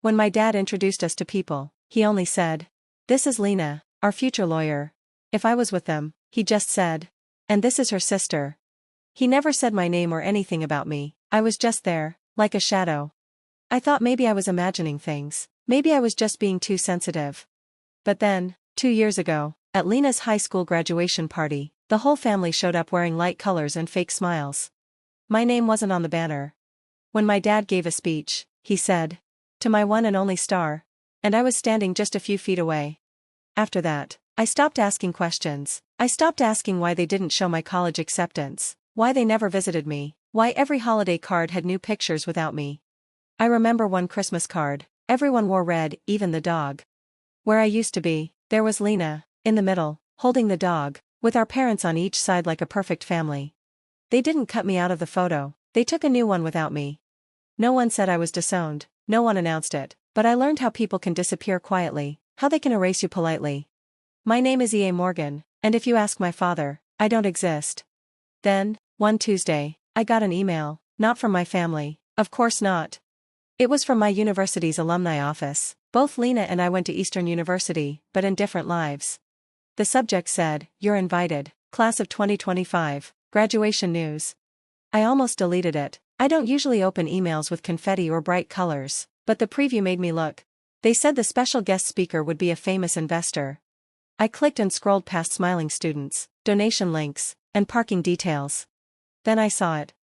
When my dad introduced us to people, he only said, "This is Lena, our future lawyer." If I was with them, he just said, "And this is her sister." He never said my name or anything about me. I was just there, like a shadow. I thought maybe I was imagining things. Maybe I was just being too sensitive. But then, 2 years ago, at Lena's high school graduation party, the whole family showed up wearing light colors and fake smiles. My name wasn't on the banner. When my dad gave a speech, he said, "To my one and only star," and I was standing just a few feet away. After that, I stopped asking questions. I stopped asking why they didn't show my college acceptance, why they never visited me, why every holiday card had new pictures without me. I remember one Christmas card. Everyone wore red, even the dog. Where I used to be, there was Lena, in the middle, holding the dog, with our parents on each side like a perfect family. They didn't cut me out of the photo, they took a new one without me. No one said I was disowned, no one announced it, but I learned how people can disappear quietly, how they can erase you politely. My name is E.A. Morgan, and if you ask my father, I don't exist. Then, one Tuesday, I got an email, not from my family, of course not. It was from my university's alumni office. Both Lena and I went to Eastern University, but in different lives. The subject said, "You're invited, class of 2025, graduation news." I almost deleted it. I don't usually open emails with confetti or bright colors, but the preview made me look. They said the special guest speaker would be a famous investor. I clicked and scrolled past smiling students, donation links, and parking details. Then I saw it.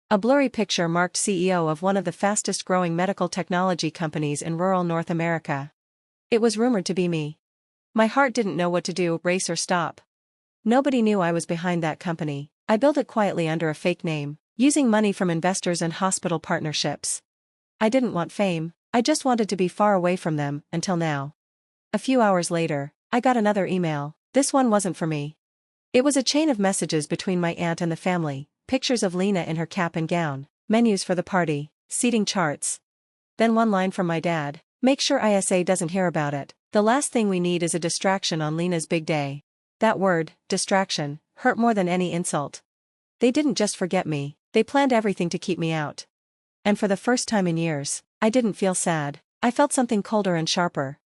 A blurry picture marked CEO of one of the fastest-growing medical technology companies in rural North America. It was rumored to be me. My heart didn't know what to do, race or stop. Nobody knew I was behind that company. I built it quietly under a fake name, using money from investors and hospital partnerships. I didn't want fame, I just wanted to be far away from them, until now. A few hours later, I got another email. This one wasn't for me. It was a chain of messages between my aunt and the family. Pictures of Lena in her cap and gown, menus for the party, seating charts. Then one line from my dad, "Make sure ISA doesn't hear about it. The last thing we need is a distraction on Lena's big day." That word, distraction, hurt more than any insult. They didn't just forget me, they planned everything to keep me out. And for the first time in years, I didn't feel sad, I felt something colder and sharper.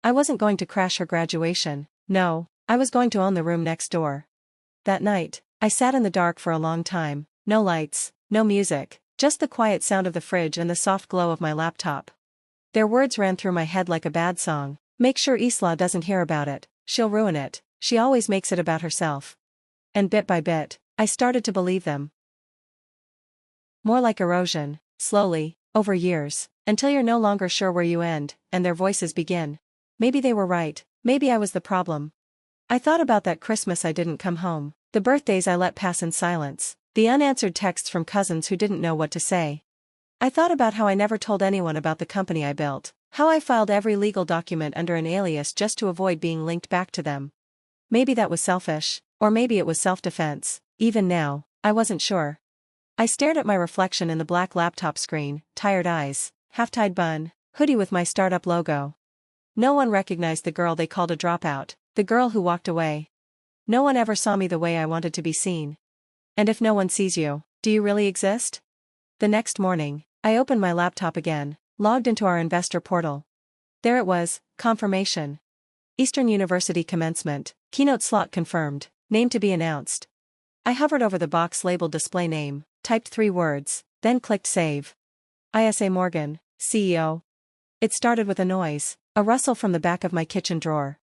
I wasn't going to crash her graduation, no, I was going to own the room next door. That night, I sat in the dark for a long time, no lights, no music, just the quiet sound of the fridge and the soft glow of my laptop. Their words ran through my head like a bad song. "Make sure Isla doesn't hear about it, she'll ruin it, she always makes it about herself." And bit by bit, I started to believe them. More like erosion, slowly, over years, until you're no longer sure where you end, and their voices begin. Maybe they were right, maybe I was the problem. I thought about that Christmas I didn't come home. The birthdays I let pass in silence, the unanswered texts from cousins who didn't know what to say. I thought about how I never told anyone about the company I built, how I filed every legal document under an alias just to avoid being linked back to them. Maybe that was selfish, or maybe it was self-defense. Even now, I wasn't sure. I stared at my reflection in the black laptop screen, tired eyes, half-tied bun, hoodie with my startup logo. No one recognized the girl they called a dropout, the girl who walked away. No one ever saw me the way I wanted to be seen. And if no one sees you, do you really exist? The next morning, I opened my laptop again, logged into our investor portal. There it was, confirmation. Eastern University commencement, keynote slot confirmed, name to be announced. I hovered over the box labeled display name, typed 3 words, then clicked save. ISA Morgan, CEO. It started with a noise, a rustle from the back of my kitchen drawer.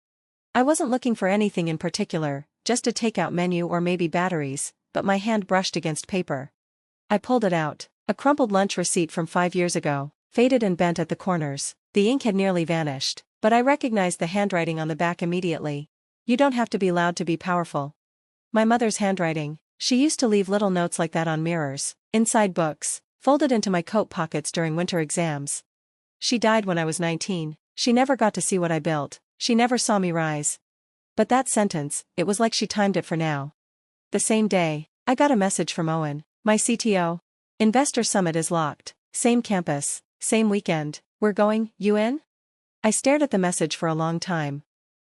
I wasn't looking for anything in particular, just a takeout menu or maybe batteries, but my hand brushed against paper. I pulled it out, a crumpled lunch receipt from 5 years ago, faded and bent at the corners. The ink had nearly vanished, but I recognized the handwriting on the back immediately. "You don't have to be loud to be powerful." My mother's handwriting, she used to leave little notes like that on mirrors, inside books, folded into my coat pockets during winter exams. She died when I was 19, she never got to see what I built, she never saw me rise. But that sentence, it was like she timed it for now. The same day, I got a message from Owen, my CTO. "Investor Summit is locked, same campus, same weekend, we're going, you in?" I stared at the message for a long time.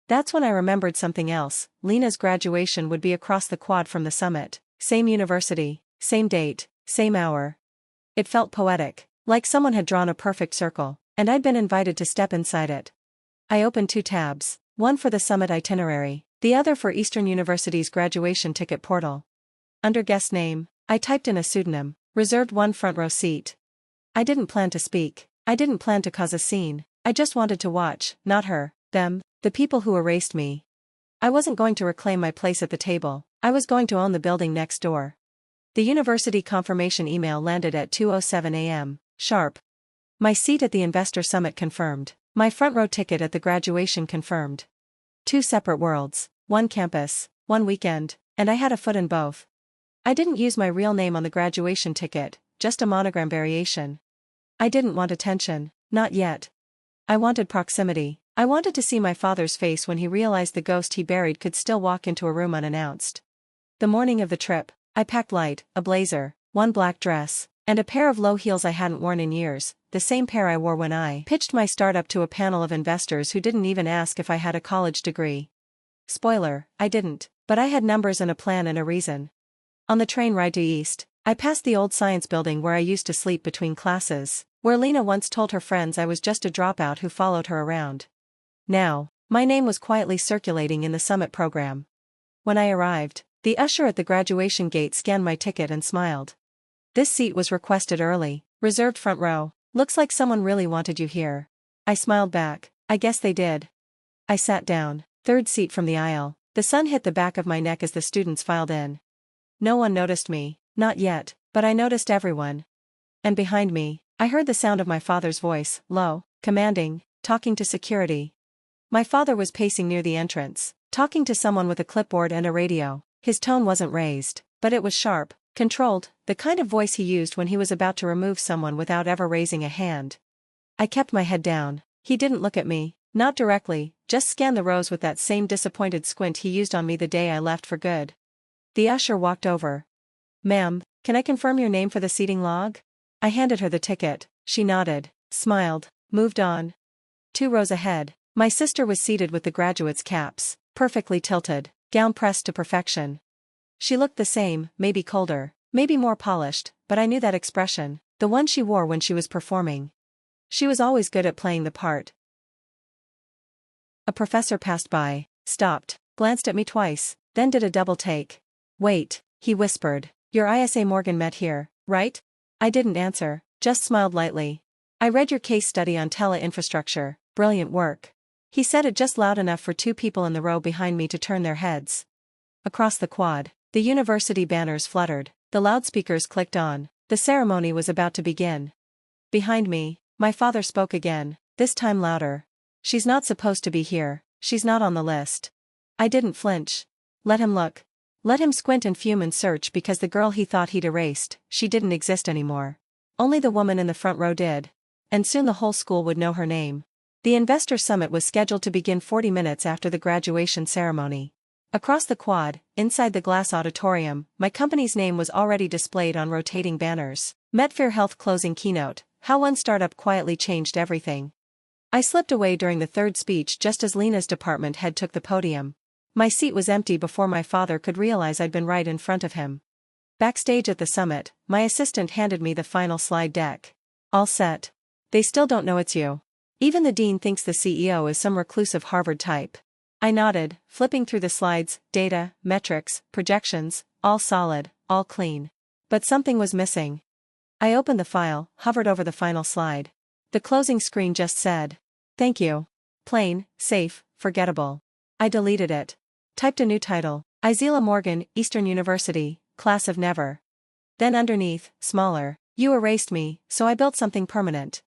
That's when I remembered something else. Lena's graduation would be across the quad from the summit, same university, same date, same hour. It felt poetic, like someone had drawn a perfect circle. and I'd been invited to step inside it. I opened 2 tabs, one for the summit itinerary, the other for Eastern University's graduation ticket portal. Under guest name, I typed in a pseudonym, reserved 1 front row seat. I didn't plan to speak, I didn't plan to cause a scene, I just wanted to watch, not her, them, the people who erased me. I wasn't going to reclaim my place at the table, I was going to own the building next door. The university confirmation email landed at 2:07 a.m., sharp. My seat at the Investor Summit confirmed, my front row ticket at the graduation confirmed. 2 separate worlds, 1 campus, 1 weekend, and I had a foot in both. I didn't use my real name on the graduation ticket, just a monogram variation. I didn't want attention, not yet. I wanted proximity. I wanted to see my father's face when he realized the ghost he buried could still walk into a room unannounced. The morning of the trip, I packed light, a blazer, 1 black dress, and a pair of low heels I hadn't worn in years, the same pair I wore when I pitched my startup to a panel of investors who didn't even ask if I had a college degree. Spoiler, I didn't, but I had numbers and a plan and a reason. On the train ride to East, I passed the old science building where I used to sleep between classes, where Lena once told her friends I was just a dropout who followed her around. Now, my name was quietly circulating in the summit program. When I arrived, the usher at the graduation gate scanned my ticket and smiled. This seat was requested early, reserved front row, looks like someone really wanted you here. I smiled back, I guess they did. I sat down, 3rd seat from the aisle, the sun hit the back of my neck as the students filed in. No one noticed me, not yet, but I noticed everyone. And behind me, I heard the sound of my father's voice, low, commanding, talking to security. My father was pacing near the entrance, talking to someone with a clipboard and a radio. His tone wasn't raised, but it was sharp, controlled, the kind of voice he used when he was about to remove someone without ever raising a hand. I kept my head down. He didn't look at me, not directly, just scanned the rows with that same disappointed squint he used on me the day I left for good. The usher walked over. "Ma'am, can I confirm your name for the seating log?" I handed her the ticket, she nodded, smiled, moved on. 2 rows ahead, my sister was seated with the graduates' caps, perfectly tilted, gown pressed to perfection. She looked the same, maybe colder, maybe more polished, but I knew that expression, the one she wore when she was performing. She was always good at playing the part. A professor passed by, stopped, glanced at me twice, then did a double take. "Wait," he whispered, "your ISA Morgan met here, right?" I didn't answer, just smiled lightly. "I read your case study on tele-infrastructure, brilliant work." He said it just loud enough for 2 people in the row behind me to turn their heads. Across the quad, the university banners fluttered, the loudspeakers clicked on, the ceremony was about to begin. Behind me, my father spoke again, this time louder. "She's not supposed to be here, she's not on the list." I didn't flinch. Let him look. Let him squint and fume and search because the girl he thought he'd erased, she didn't exist anymore. Only the woman in the front row did. And soon the whole school would know her name. The Investor Summit was scheduled to begin 40 minutes after the graduation ceremony. Across the quad, inside the glass auditorium, my company's name was already displayed on rotating banners. Metfair Health closing keynote, how one startup quietly changed everything. I slipped away during the 3rd speech just as Lena's department head took the podium. My seat was empty before my father could realize I'd been right in front of him. Backstage at the summit, my assistant handed me the final slide deck. "All set. They still don't know it's you. Even the dean thinks the CEO is some reclusive Harvard type." I nodded, flipping through the slides, data, metrics, projections, all solid, all clean. But something was missing. I opened the file, hovered over the final slide. The closing screen just said, "Thank you. Plain, safe, forgettable." I deleted it. Typed a new title, Isela Morgan, Eastern University, Class of Never. Then underneath, smaller, "You erased me, so I built something permanent."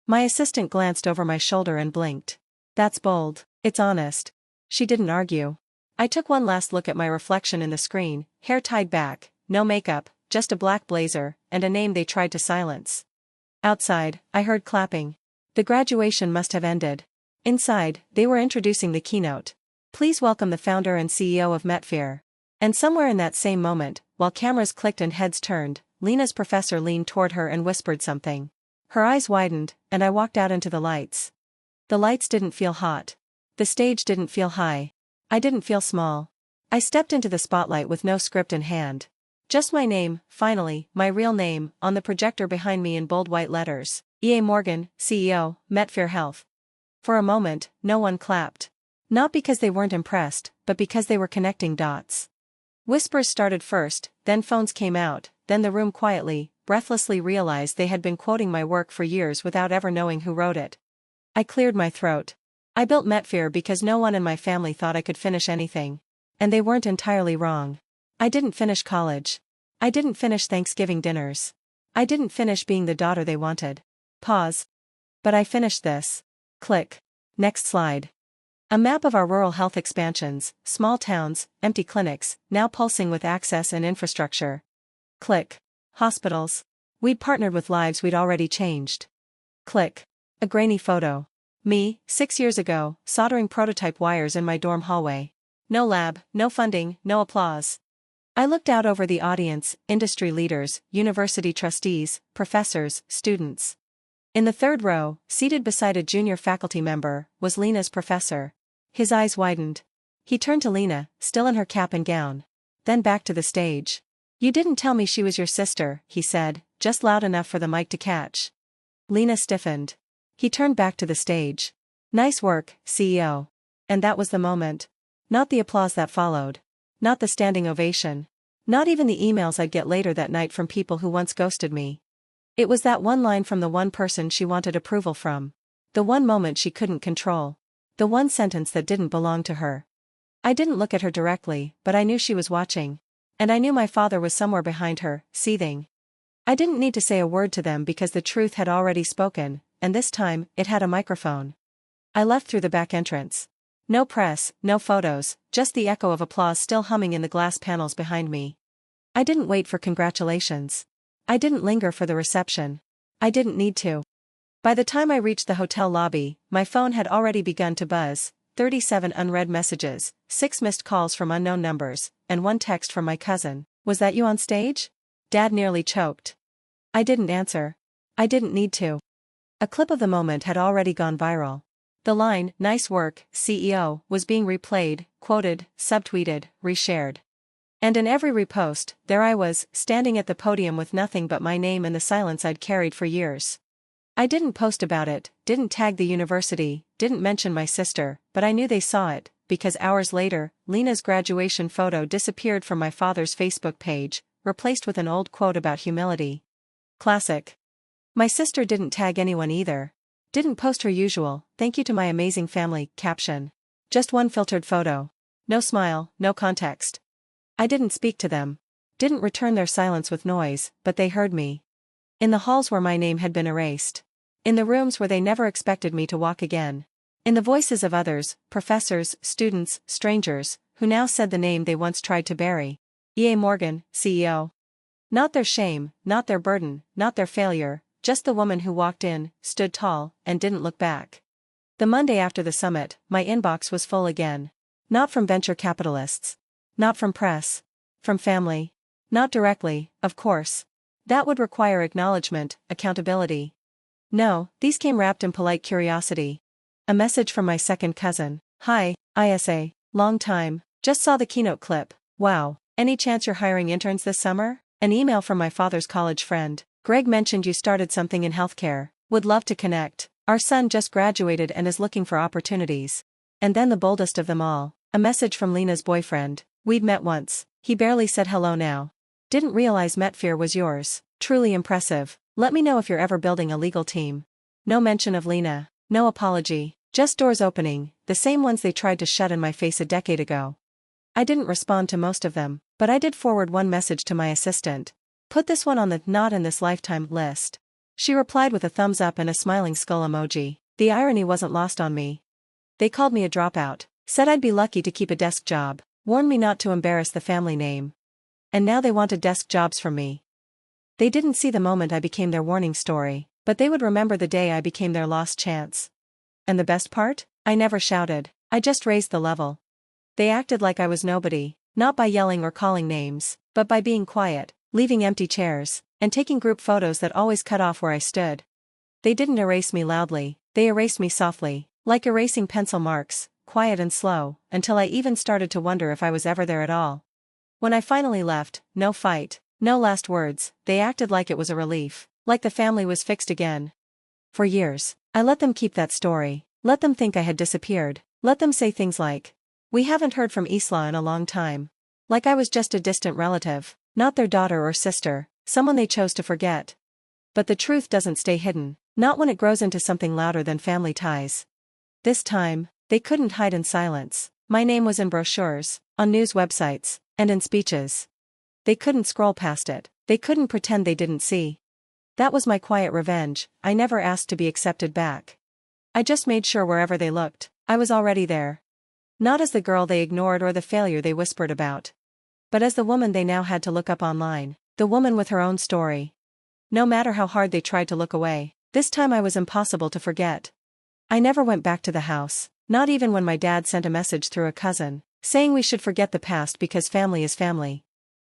My assistant glanced over my shoulder and blinked. "That's bold, it's honest." She didn't argue. I took one last look at my reflection in the screen, hair tied back, no makeup, just a black blazer, and a name they tried to silence. Outside, I heard clapping. The graduation must have ended. Inside, they were introducing the keynote. "Please welcome the founder and CEO of Metfair." And somewhere in that same moment, while cameras clicked and heads turned, Lena's professor leaned toward her and whispered something. Her eyes widened, and I walked out into the lights. The lights didn't feel hot. The stage didn't feel high. I didn't feel small. I stepped into the spotlight with no script in hand. Just my name, finally, my real name, on the projector behind me in bold white letters. EA Morgan, CEO, Medfair Health. For a moment, no one clapped. Not because they weren't impressed, but because they were connecting dots. Whispers started first, then phones came out, then the room quietly, breathlessly realized they had been quoting my work for years without ever knowing who wrote it. I cleared my throat. I built Medfair because no one in my family thought I could finish anything. And they weren't entirely wrong. I didn't finish college. I didn't finish Thanksgiving dinners. I didn't finish being the daughter they wanted. Pause. But I finished this. Click. Next slide. A map of our rural health expansions, small towns, empty clinics, now pulsing with access and infrastructure. Click. Hospitals. We'd partnered with lives we'd already changed. Click. A grainy photo. Me, 6 years ago, soldering prototype wires in my dorm hallway. No lab, no funding, no applause. I looked out over the audience, industry leaders, university trustees, professors, students. In the third row, seated beside a junior faculty member, was Lena's professor. His eyes widened. He turned to Lena, still in her cap and gown. Then back to the stage. "You didn't tell me she was your sister," he said, just loud enough for the mic to catch. Lena stiffened. He turned back to the stage. "Nice work, CEO." And that was the moment. Not the applause that followed. Not the standing ovation. Not even the emails I'd get later that night from people who once ghosted me. It was that one line from the one person she wanted approval from. The one moment she couldn't control. The one sentence that didn't belong to her. I didn't look at her directly, but I knew she was watching. And I knew my father was somewhere behind her, seething. I didn't need to say a word to them because the truth had already spoken, and this time, it had a microphone. I left through the back entrance. No press, no photos, just the echo of applause still humming in the glass panels behind me. I didn't wait for congratulations. I didn't linger for the reception. I didn't need to. By the time I reached the hotel lobby, my phone had already begun to buzz, 37 unread messages, 6 missed calls from unknown numbers, and 1 text from my cousin. "Was that you on stage?" Dad nearly choked. I didn't answer. I didn't need to. A clip of the moment had already gone viral. The line, "Nice work, CEO," was being replayed, quoted, subtweeted, reshared. And in every repost, there I was, standing at the podium with nothing but my name and the silence I'd carried for years. I didn't post about it, didn't tag the university, didn't mention my sister, but I knew they saw it, because hours later, Lena's graduation photo disappeared from my father's Facebook page, replaced with an old quote about humility. Classic. My sister didn't tag anyone either. Didn't post her usual, "Thank you to my amazing family," caption. Just one filtered photo. No smile, no context. I didn't speak to them. Didn't return their silence with noise, but they heard me. In the halls where my name had been erased. In the rooms where they never expected me to walk again. In the voices of others, professors, students, strangers, who now said the name they once tried to bury. EA Morgan, CEO. Not their shame, not their burden, not their failure, just the woman who walked in, stood tall, and didn't look back. The Monday after the summit, my inbox was full again. Not from venture capitalists. Not from press. From family. Not directly, of course. That would require acknowledgement, accountability. No, these came wrapped in polite curiosity. A message from my second cousin. "Hi, ISA. Long time. Just saw the keynote clip. Wow. Any chance you're hiring interns this summer?" An email from my father's college friend. "Greg mentioned you started something in healthcare. Would love to connect. Our son just graduated and is looking for opportunities." And then the boldest of them all. A message from Lena's boyfriend. "We'd met once. He barely said hello now. Didn't realize Medfair was yours. Truly impressive. Let me know if you're ever building a legal team." No mention of Lena. No apology. Just doors opening, the same ones they tried to shut in my face a decade ago. I didn't respond to most of them, but I did forward one message to my assistant. "Put this one on the not in this lifetime list." She replied with a thumbs up and a smiling skull emoji. The irony wasn't lost on me. They called me a dropout. Said I'd be lucky to keep a desk job. Warned me not to embarrass the family name. And now they wanted desk jobs from me. They didn't see the moment I became their warning story, but they would remember the day I became their lost chance. And the best part? I never shouted. I just raised the level. They acted like I was nobody, not by yelling or calling names, but by being quiet, leaving empty chairs, and taking group photos that always cut off where I stood. They didn't erase me loudly, they erased me softly, like erasing pencil marks, quiet and slow, until I even started to wonder if I was ever there at all. When I finally left, no fight, no last words, they acted like it was a relief, like the family was fixed again. For years, I let them keep that story, let them think I had disappeared, let them say things like, "We haven't heard from Isla in a long time." Like I was just a distant relative, not their daughter or sister, someone they chose to forget. But the truth doesn't stay hidden, not when it grows into something louder than family ties. This time, they couldn't hide in silence. My name was in brochures, on news websites, and in speeches. They couldn't scroll past it, they couldn't pretend they didn't see. That was my quiet revenge. I never asked to be accepted back. I just made sure wherever they looked, I was already there. Not as the girl they ignored or the failure they whispered about, but as the woman they now had to look up online, the woman with her own story. No matter how hard they tried to look away, this time I was impossible to forget. I never went back to the house, not even when my dad sent a message through a cousin, saying we should forget the past because family is family.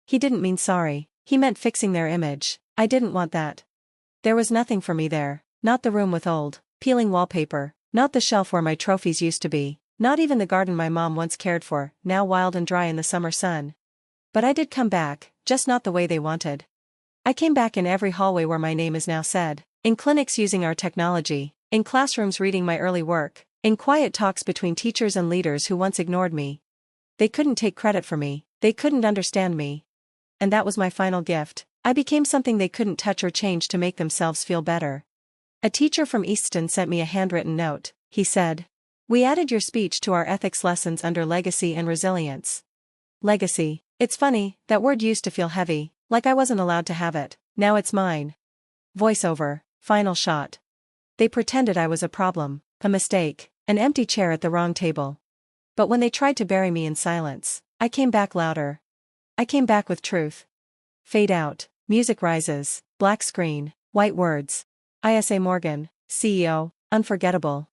He didn't mean sorry, he meant fixing their image. I didn't want that. There was nothing for me there, not the room with old, peeling wallpaper, not the shelf where my trophies used to be, not even the garden my mom once cared for, now wild and dry in the summer sun. But I did come back, just not the way they wanted. I came back in every hallway where my name is now said, in clinics using our technology, in classrooms reading my early work, in quiet talks between teachers and leaders who once ignored me. They couldn't take credit for me, they couldn't understand me. And that was my final gift. I became something they couldn't touch or change to make themselves feel better. A teacher from Easton sent me a handwritten note. He said, "We added your speech to our ethics lessons under legacy and resilience." Legacy. It's funny, that word used to feel heavy, like I wasn't allowed to have it. Now it's mine. Voiceover. Final shot. They pretended I was a problem, a mistake, an empty chair at the wrong table. But when they tried to bury me in silence, I came back louder. I came back with truth. Fade out. Music rises. Black screen. White words. Isa Morgan, CEO. Unforgettable.